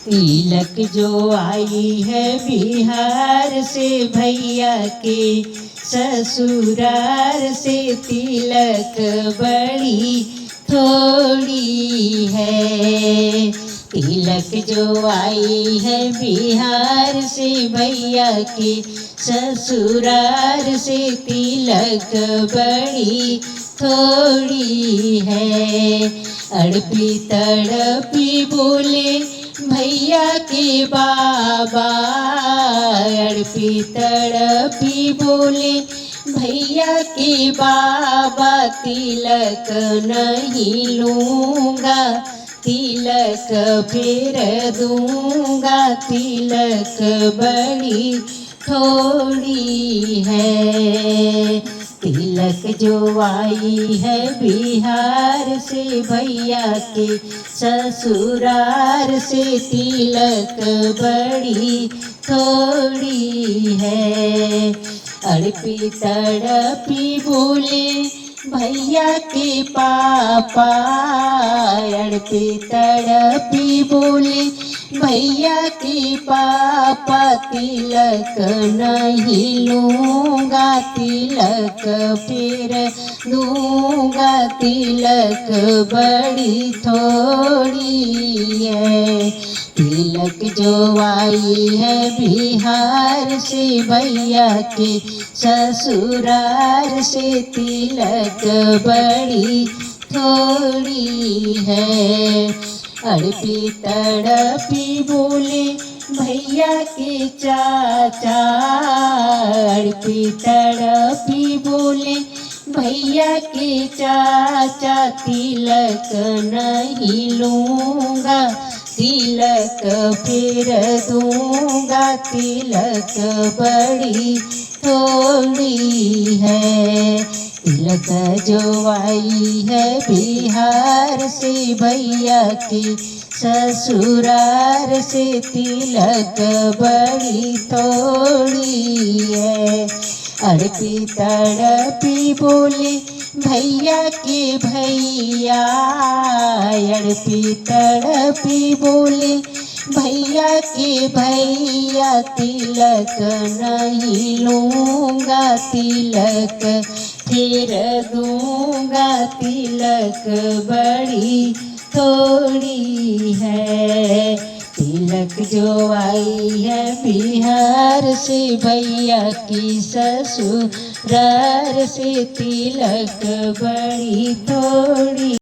तिलक जो आई है बिहार से भैया के ससुरार से, तिलक बड़ी थोड़ी है। तिलक जो आई है बिहार से भैया के ससुरार से, तिलक बड़ी थोड़ी है। अड़पी तड़पी बोले भैया के बाबा, अड़पी तड़पी बोले भैया के बाबा, तिलक नहीं लूँगा तिलक फिर दूँगा, तिलक बड़ी थोड़ी है। तिलक जो आई है बिहार से भैया के ससुरार से, तिलक बड़ी थोड़ी है। अड़पी तड़पी बोले भैया के पापा, अड़पी तड़पी बोले भैया के पापा, तिलक नहीं लूँगा तिलक फिर दूँगा, तिलक बड़ी थोड़ी है। तिलक जो आई है बिहार से भैया के ससुरार से, तिलक बड़ी थोड़ी है। अड़पी तड़पी बोले भैया के चाचा, अड़पी तड़पी बोले भैया के चाचा, तिलक नहीं लूँगा तिलक फिर दूँगा, तिलक बड़ी थोड़ी है। तिलक जो आई है बिहार से भैया के ससुरार से, तिलक बड़ी थोड़ी है। अड़पी तड़पी बोले भैया के भैया, अड़पी तड़पी बोले भैया के भैया, तिलक नहीं लूँगा तिलक फिर दूँगा, तिलक बड़ी थोड़ी है। तिलक जो आई है बिहार से भैया की ससुरार से, तिलक बड़ी थोड़ी